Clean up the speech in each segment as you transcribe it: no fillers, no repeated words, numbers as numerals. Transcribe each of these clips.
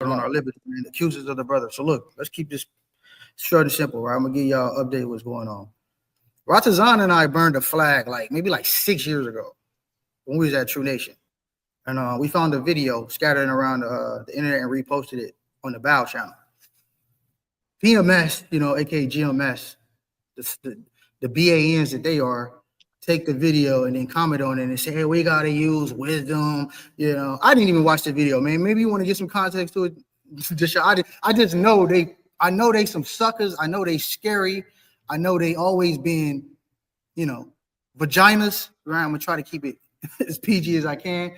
on our liberty, man, accusers of the brother. So look, let's keep this short and simple, right? I'm gonna give y'all an update of what's going on. Ratazan and I burned a flag maybe 6 years ago when we was at True Nation. And we found a video scattering around the internet and reposted it on the Bow channel. GMS, aka GMS, the BANs that they are, take the video and then comment on it and say, hey, we got to use wisdom. I didn't even watch the video, man. Maybe you want to get some context to it. I just know I know they some suckers. I know they scary. I know they always been, vaginas, right? I'm going to try to keep it as PG as I can.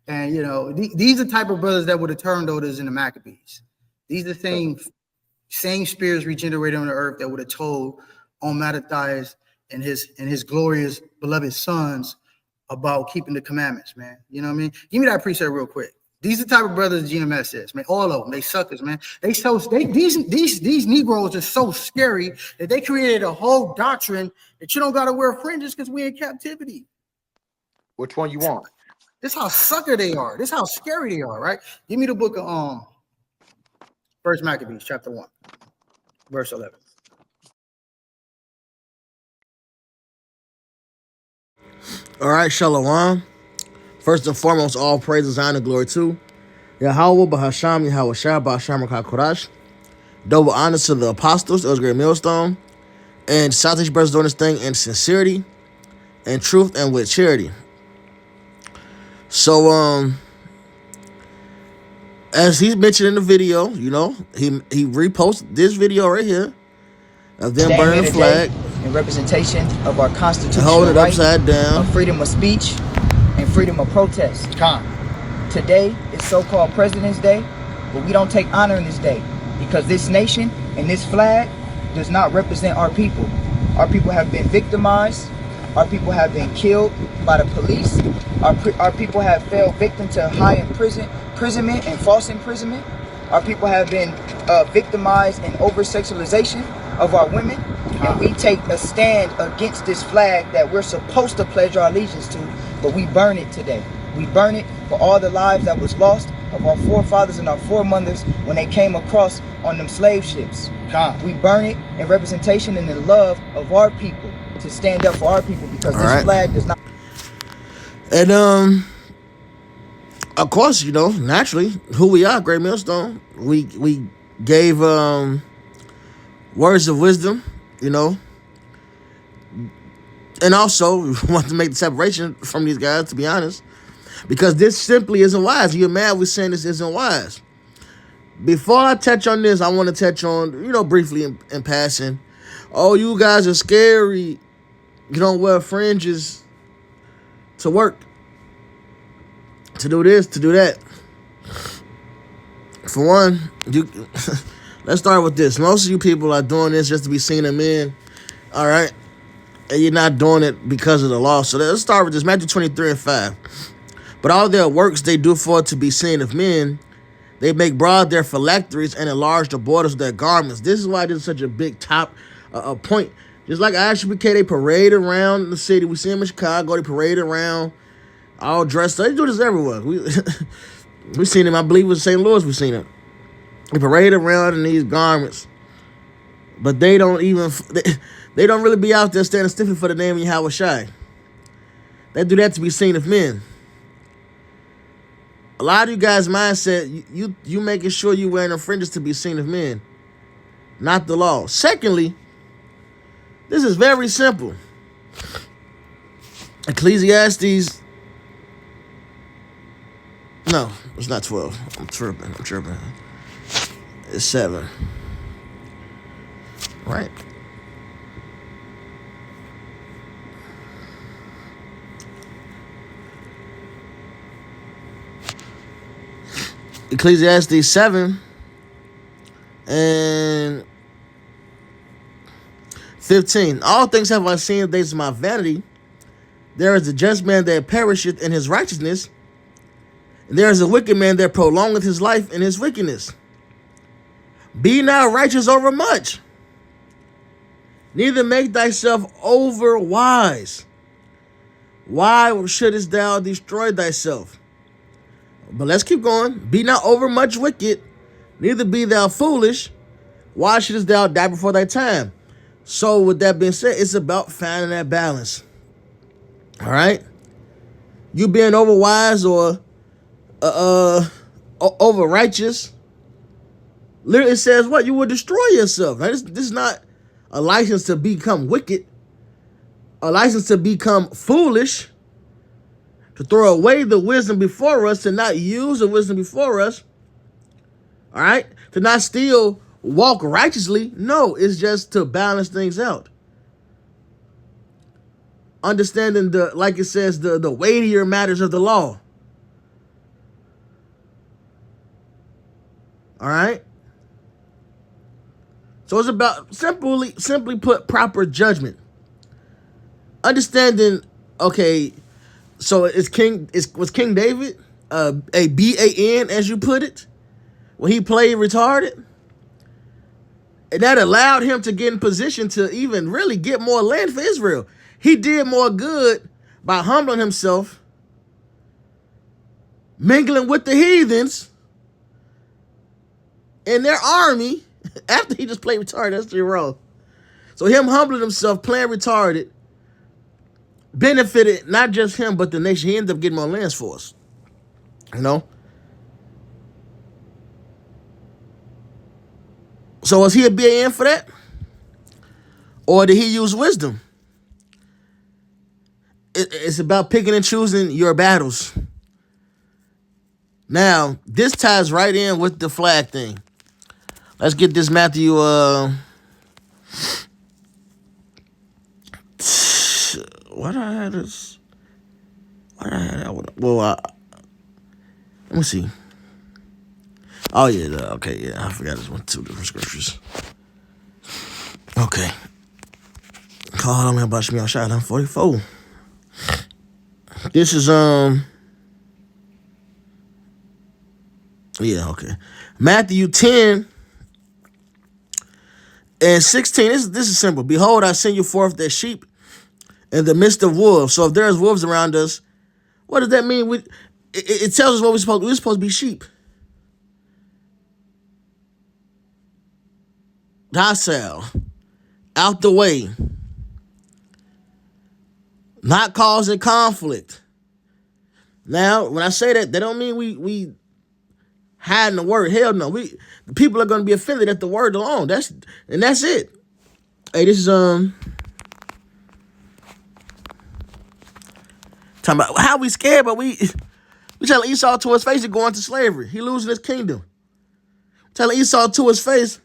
And, these are the type of brothers that would have turned others into Maccabees. These are the same spirits regenerated on the earth that would have told on Mattathias and his glorious beloved sons about keeping the commandments, man. You know what I mean? Give me that precept real quick. These are the type of brothers GMS is, man. All of them, they suckers, man. These Negroes are so scary that they created a whole doctrine that you don't gotta wear fringes because we're in captivity. Which one you want? This how sucker they are. This how scary they are, right? Give me the book of First Maccabees, chapter 1, verse 11. All right, Shalom. First and foremost, all praises, honor, glory to Yahweh, Bahasham, Yahweh Shah, Bahasham, Korash. Double honor to the apostles, it was great millstone, and Southeast brothers doing this thing in sincerity and truth and with charity. So, as he's mentioned in the video, he reposted this video right here of them burning the flag in representation of our constitutional hold it right upside down of freedom of speech and freedom of protest. Today is so-called President's Day, but we don't take honor in this day because this nation and this flag does not represent our people. Our people have been victimized. Our people have been killed by the police. Our people have fell victim to high imprisonment and false imprisonment. Our people have been victimized in over-sexualization of our women. And we take a stand against this flag that we're supposed to pledge our allegiance to, but we burn it today. We burn it for all the lives that was lost of our forefathers and our foremothers when they came across on them slave ships. We burn it in representation and in love of our people, to stand up for our people, because this flag does not. And of course, naturally, who we are, Great Millstone. We gave words of wisdom, and also we want to make the separation from these guys, to be honest, because this simply isn't wise. You're mad we're saying this isn't wise. Before I touch on this, I want to touch on, briefly in passing. Oh, you guys are scary. You don't wear fringes to work, to do this, to do that. For one, let's start with this. Most of you people are doing this just to be seen of men, all right? And you're not doing it because of the law. So let's start with this. Matthew 23:5. But all their works they do for to be seen of men. They make broad their phylacteries and enlarge the borders of their garments. This is why this is such a big point. Just like ISBK, they parade around the city. We see them in Chicago. They parade around all dressed up. They do this everywhere. We seen them. I believe it was St. Louis. We seen them. They parade around in these garments, but they don't really be out there standing stiffly for the name of Yahweh Shai. They do that to be seen of men. A lot of you guys' mindset, you making sure you wearing the fringes to be seen of men, not the law. Secondly, this is very simple. Ecclesiastes. No, it's not 12. I'm tripping. It's 7. Right? Ecclesiastes 7 and 15. All things have I seen, the days of my vanity. There is a just man that perisheth in his righteousness, and there is a wicked man that prolongeth his life in his wickedness. Be not righteous over much, neither make thyself over wise. Why shouldest thou destroy thyself? But let's keep going. Be not over much wicked, Neither be thou foolish. Why shouldest thou die before thy time? So with that being said, it's about finding that balance. All right? You being overwise or over righteous. Literally it says what? You will destroy yourself. Now, this is not a license to become wicked. A license to become foolish. To throw away the wisdom before us. To not use the wisdom before us. All right? To not still walk righteously. No, it's just to balance things out. Understanding like it says, the weightier matters of the law. All right? So it's about simply put, proper judgment. Understanding, okay, so was King David a BAN, as you put it, when he played retarded? And that allowed him to get in position to even really get more land for Israel. He did more good by humbling himself, mingling with the heathens in their army after he just played retarded. That's the wrong. So him humbling himself, playing retarded, benefited not just him, but the nation. He ended up getting more lands for us. You know? So was he a BAN for that? Or did he use wisdom? It's about picking and choosing your battles. Now, this ties right in with the flag thing. Let's get this Matthew, what I had this? What I had that? Well, let me see. Oh, yeah, okay, yeah, I forgot this one, 2 different scriptures. Okay. Call me about me outside, I'm 44. This is, yeah, okay. Matthew 10 and 16, this is simple. Behold, I send you forth as sheep in the midst of wolves. So if there's wolves around us, what does that mean? It tells us what we're supposed to be sheep. Docile, out the way, not causing conflict. Now, when I say that don't mean we hiding the word. Hell no. People are going to be offended at the word alone. That's it. Hey, this is talking about how we scared, but we telling Esau to his face to go into slavery. He losing his kingdom. Telling Esau to his face.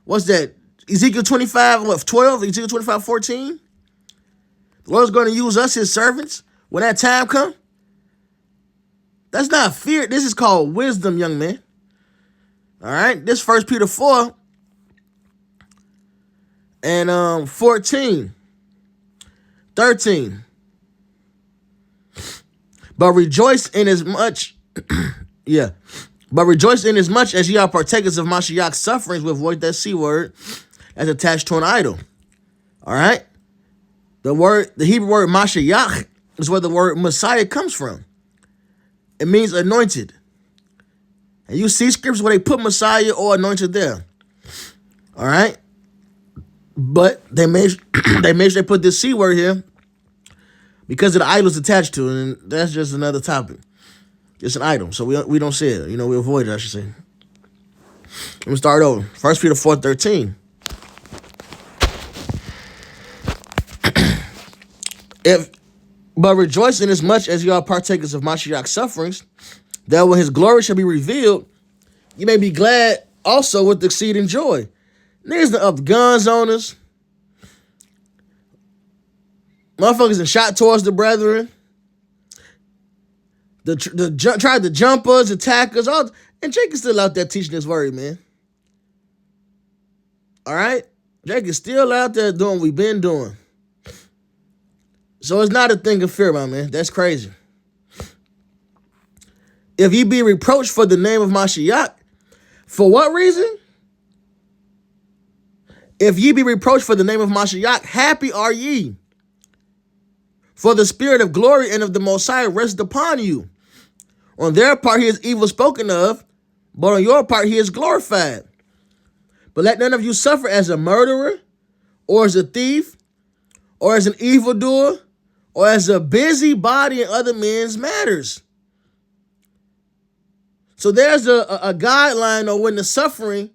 What's that? Ezekiel 25, 12? Ezekiel 25, 14? The Lord's going to use us, his servants, when that time comes. That's not fear. This is called wisdom, young man. All right? This 1 Peter 4 and 14, 13. But rejoice in as much, yeah. But rejoice in as much as ye are partakers of Mashiach's sufferings, with avoid that C word as attached to an idol. All right? The Hebrew word Mashiach is where the word Messiah comes from. It means anointed. And you see scriptures where they put Messiah or anointed there. All right? But they made sure they put this C word here because of the idols attached to it, and that's just another topic. It's an idol, so we don't say it. You know, we avoid it, I should say. Let me start over. 1 Peter 4:13. But rejoice in as much as you are partakers of Mashiach's sufferings, that when his glory shall be revealed, you may be glad also with exceeding joy. Niggas done up guns on us. Motherfuckers done shot towards the brethren. Tried to jump us, attack us, all, and Jake is still out there teaching his word, man. All right? Jake is still out there doing what we've been doing. So it's not a thing of fear, my man. That's crazy. If ye be reproached for the name of Mashiach, for what reason? If ye be reproached for the name of Mashiach, happy are ye. For the spirit of glory and of the Most High rests upon you. On their part, he is evil spoken of, but on your part he is glorified. But let none of you suffer as a murderer, or as a thief, or as an evildoer, or as a busybody in other men's matters. So there's a guideline on when the suffering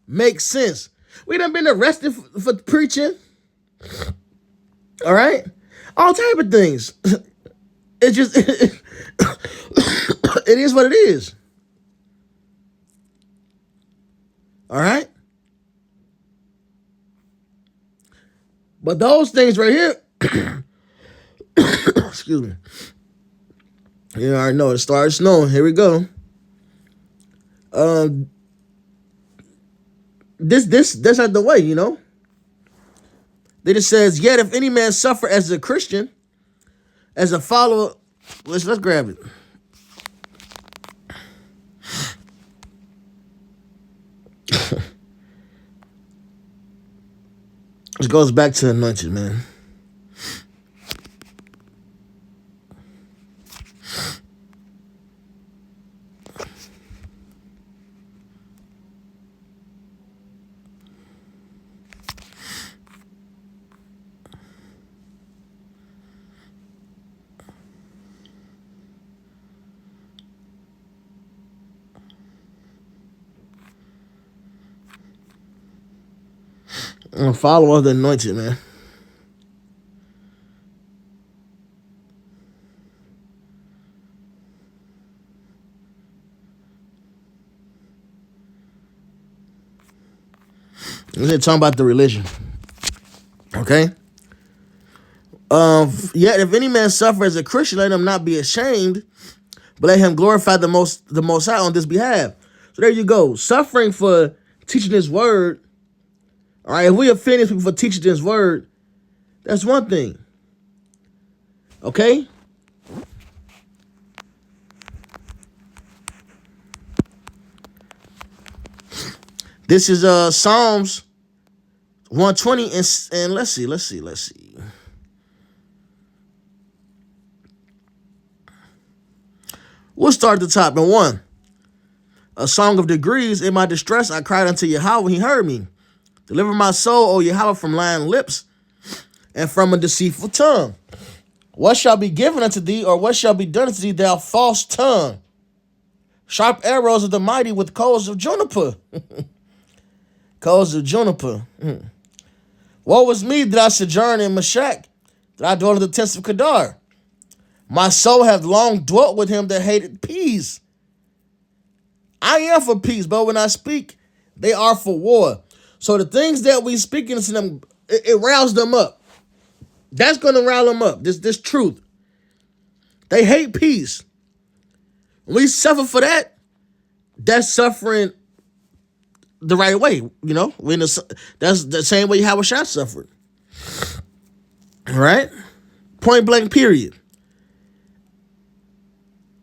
makes sense. We done been arrested for preaching. All right? All type of things. It just, it is what it is. All right? But those things right here, excuse me. You already know it started snowing. Here we go. That's not the way, you know. Then it says, yet if any man suffer as a Christian, as a follower, let's grab it. This goes back to anointed, man. I'm a follower of the anointed, man. We're talking about the religion. Okay? Yet if any man suffer as a Christian, let him not be ashamed, but let him glorify the most high on this behalf. So there you go. Suffering for teaching his word. All right, if we offend people for teaching this word, that's one thing. Okay? This is Psalms 120 and let's see. We'll start at the top. And 1, a song of degrees. In my distress, I cried unto Yahweh, he heard me. Deliver my soul, O Yahweh, from lying lips and from a deceitful tongue. What shall be given unto thee, or what shall be done unto thee, thou false tongue? Sharp arrows of the mighty with coals of juniper. Coals of juniper. Woe was me that I sojourn in Meshach, that I dwell in the tents of Kedar. My soul hath long dwelt with him that hated peace. I am for peace, but when I speak, they are for war. So the things that we speak into them, it riles them up. That's going to rile them up. This truth. They hate peace. When we suffer for that, that's suffering the right way. You know, that's the same way how a shot suffered. All right? Point blank, period.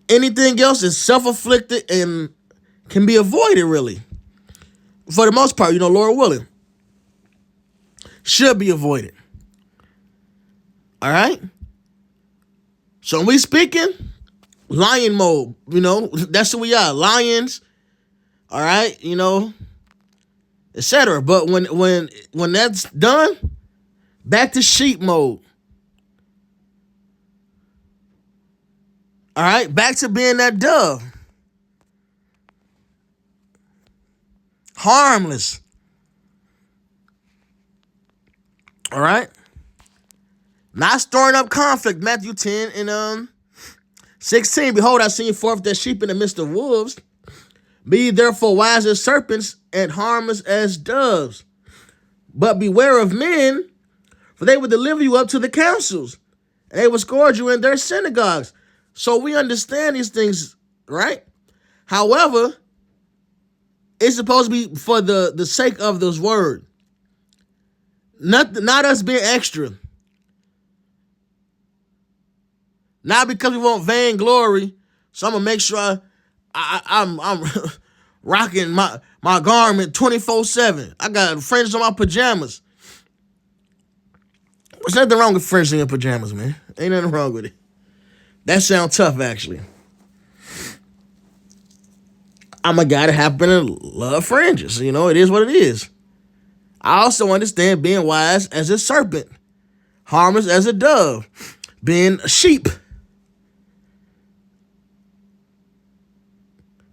Anything else is self-inflicted and can be avoided, really. For the most part, you know, Lord willing. Should be avoided. All right? So when we speaking, lion mode, you know, that's who we are. Lions, all right, you know, etc. But when that's done, back to sheep mode. All right, back to being that dove. Harmless. All right? Not stirring up conflict. Matthew 10 and 16. Behold, I send forth the sheep in the midst of wolves. Be ye therefore wise as serpents and harmless as doves. But beware of men, for they will deliver you up to the councils, and they will scourge you in their synagogues. So we understand these things, right? However, it's supposed to be for the sake of this word. Not us being extra. Not because we want vainglory. So I'm going to make sure I'm rocking my garment 24/7. I got fringes on my pajamas. There's nothing wrong with fringes in your pajamas, man. Ain't nothing wrong with it. That sounds tough, actually. I'm a guy that happen to love fringes. You know, it is what it is. I also understand being wise as a serpent, harmless as a dove, being a sheep.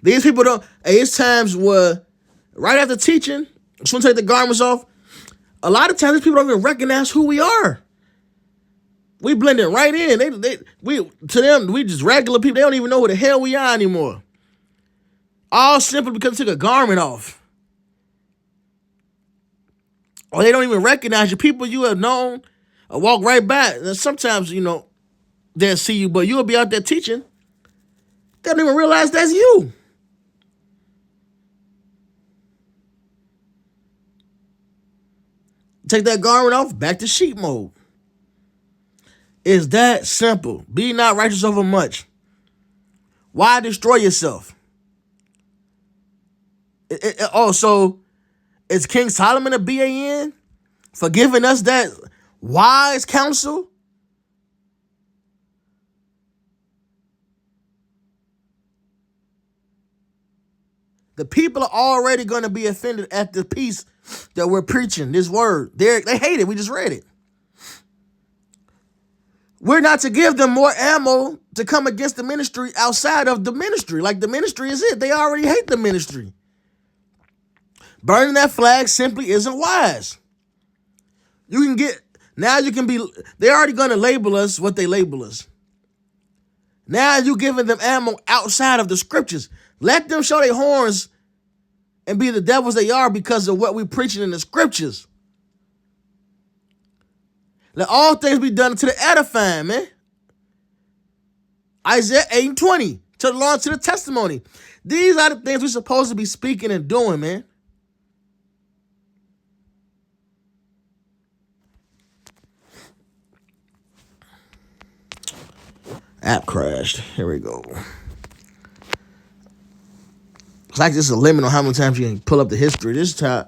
These people don't. It's times where, right after teaching, someone take the garments off. A lot of times, these people don't even recognize who we are. We blend it right in. To them, we just regular people. They don't even know who the hell we are anymore. All simply because they took a garment off. Or they don't even recognize you. People you have known walk right by. And sometimes, they'll see you, but you'll be out there teaching. They don't even realize that's you. Take that garment off, back to sheep mode. It's that simple. Be not righteous over much. Why destroy yourself? So is King Solomon a BAN for giving us that wise counsel? The people are already going to be offended at the peace that we're preaching, this word. They hate it. We just read it. We're not to give them more ammo to come against the ministry outside of the ministry. Like the ministry is it. They already hate the ministry. Burning that flag simply isn't wise. They're already going to label us what they label us. Now you're giving them ammo outside of the scriptures. Let them show their horns and be the devils they are because of what we're preaching in the scriptures. Let all things be done to the edifying, man. Isaiah 8:20, to the law and to the testimony. These are the things we're supposed to be speaking and doing, man. App crashed. Here we go. It's like there's a limit on how many times you can pull up the history. This time,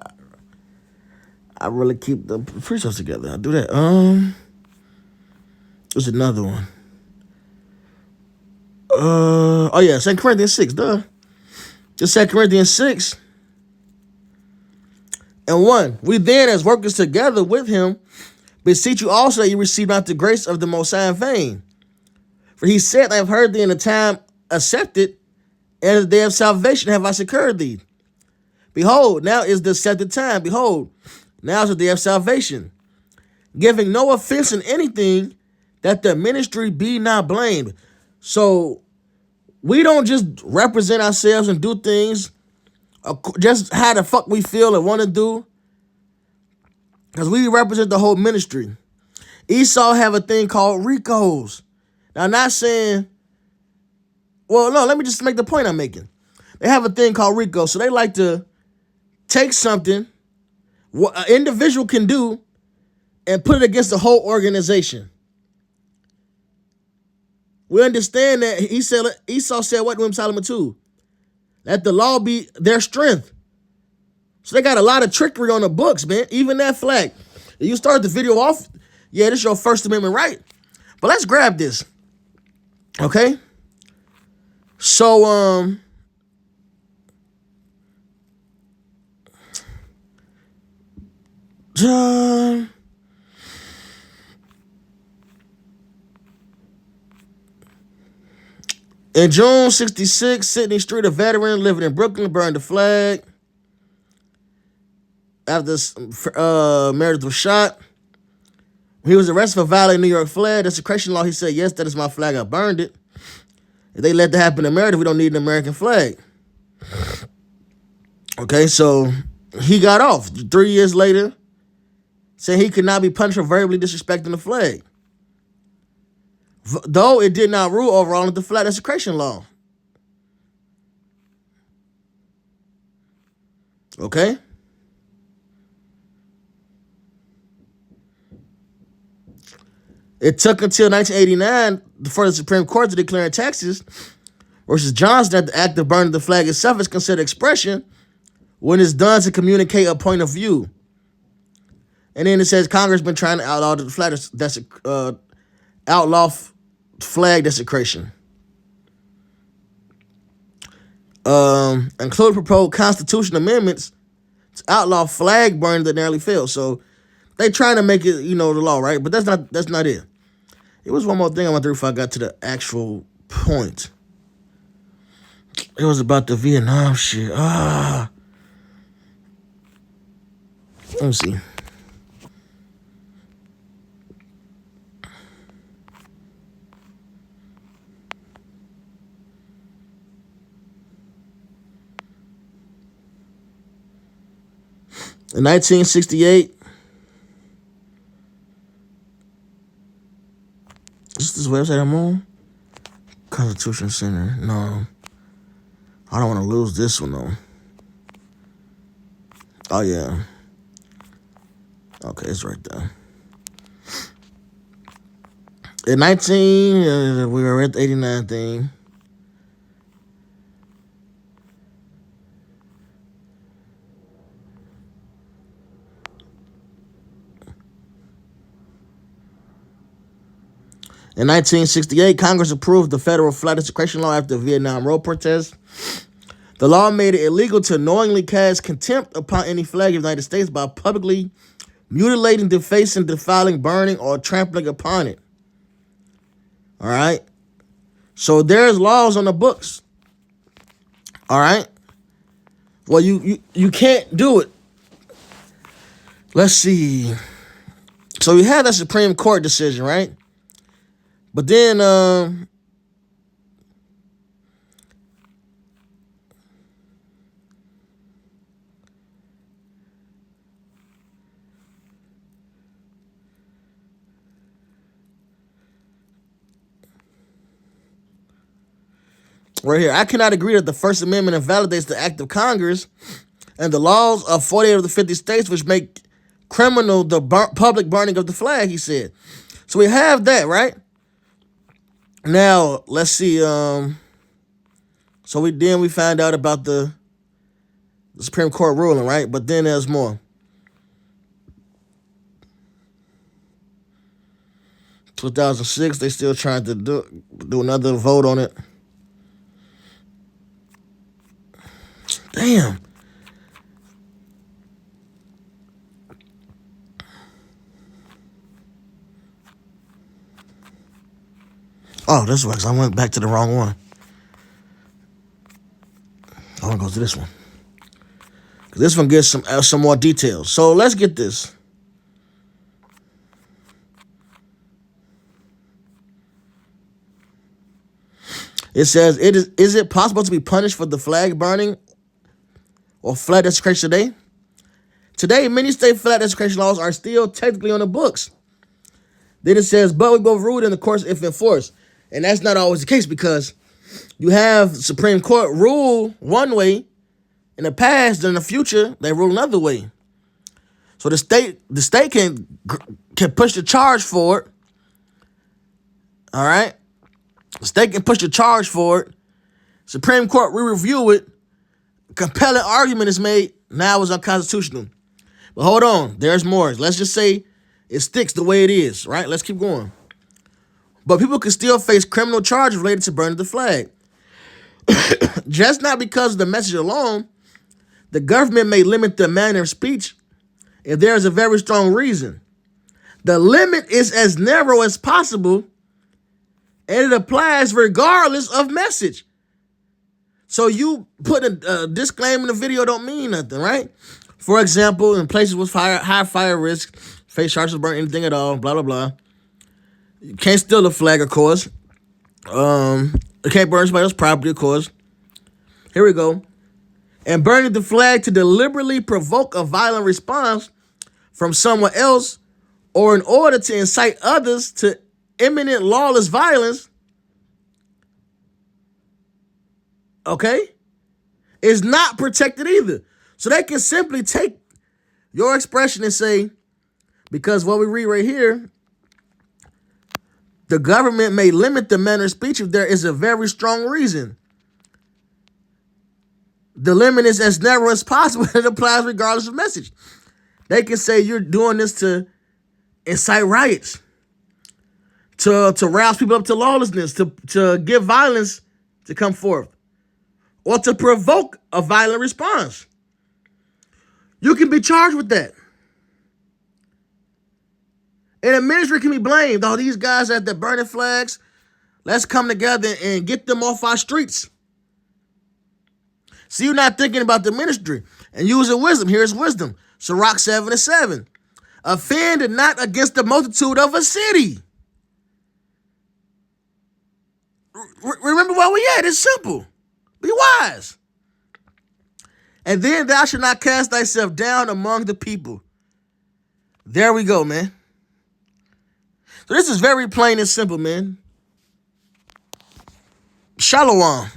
I really keep the precepts together. I do that. There's another one. 2 Corinthians 6, duh. Just 2 Corinthians 6 and 1. We then, as workers together with him, beseech you also that you receive not the grace of the Most High in vain. For he said, I have heard thee in the time accepted, and in the day of salvation have I secured thee. Behold, now is the accepted time. Behold, now is the day of salvation. Giving no offense in anything, that the ministry be not blamed. So we don't just represent ourselves and do things just how the fuck we feel and want to do. Because we represent the whole ministry. Esau have a thing called Ricos. Now, I'm not saying, well, no, let me just make the point I'm making. They have a thing called RICO. So they like to take something what an individual can do and put it against the whole organization. We understand that Esau said what to him, Solomon 2? Let the law be their strength. So they got a lot of trickery on the books, man. Even that flag. You start the video off, yeah, this is your First Amendment right. But let's grab this. Okay? So, in June 66, Sidney Street, a veteran living in Brooklyn, burned the flag after Meredith was shot. When he was arrested for violating New York flag desecration law, he said, yes, that is my flag. I burned it. If they let that happen in Meredith, we don't need an American flag. Okay, so he got off 3 years later, saying he could not be punished for verbally disrespecting the flag. Though it did not rule overall under the flag desecration law. Okay? It took until 1989 for the Supreme Court to declare in Texas versus Johnson that the act of burning the flag itself is considered expression when it's done to communicate a point of view. And then it says Congress been trying to outlaw the flag flag desecration. including proposed constitution amendments to outlaw flag burning that narrowly failed. So they trying to make it, the law, right? But that's not it. It was one more thing I went through before I got to the actual point. It was about the Vietnam shit. Let me see. In 1968, is this website I'm on? Constitution Center. No. I don't want to lose this one, though. Oh, yeah. Okay, it's right there. In we were at the 89 thing. In 1968, Congress approved the federal flag desecration law after the Vietnam War protests. The law made it illegal to knowingly cast contempt upon any flag of the United States by publicly mutilating, defacing, defiling, burning, or trampling upon it. All right? So there's laws on the books. All right? Well, you can't do it. Let's see. So we had that Supreme Court decision, right? But then, right here, I cannot agree that the First Amendment invalidates the act of Congress and the laws of 48 of the 50 states, which make criminal the public burning of the flag, he said. So we have that, right? Now, let's see. So we found out about the Supreme Court ruling, right? But then there's more. 2006, they still trying to do another vote on it. Damn. Oh, this works. I went back to the wrong one. I want to go to this one. Because this one gives some more details. So let's get this. It says, is it possible to be punished for the flag burning or flag desecration today? Today, many state flag desecration laws are still technically on the books. Then it says, but we both ruled in the course if enforced. And that's not always the case because you have the Supreme Court rule one way in the past, then in the future, they rule another way. So the state can push the charge for it. All right? The state can push the charge for it. Supreme Court re-review it. Compelling argument is made. Now it's unconstitutional. But hold on. There's more. Let's just say it sticks the way it is, right? Let's keep going. But people can still face criminal charges related to burning the flag. Just not because of the message alone, the government may limit the manner of speech if there is a very strong reason. The limit is as narrow as possible, and it applies regardless of message. So you put a disclaimer in the video don't mean nothing, right? For example, in places with high fire risk, face charges of burn anything at all, blah, blah, blah. You can't steal the flag, of course. You can't burn somebody else's property, of course. Here we go. And burning the flag to deliberately provoke a violent response from someone else or in order to incite others to imminent lawless violence, okay, is not protected either. So they can simply take your expression and say, because what we read right here, the government may limit the manner of speech if there is a very strong reason. The limit is as narrow as possible. It applies regardless of message. They can say you're doing this to incite riots, to rouse people up to lawlessness, to give violence to come forth, or to provoke a violent response. You can be charged with that. And the ministry can be blamed. All these guys at the burning flags, let's come together and get them off our streets. See, you're not thinking about the ministry and using wisdom. Here's wisdom. Sirach 7:7. Offend not against the multitude of a city. Remember where we at. It's simple. Be wise. And then thou shalt not cast thyself down among the people. There we go, man. So this is very plain and simple, man. Shalom.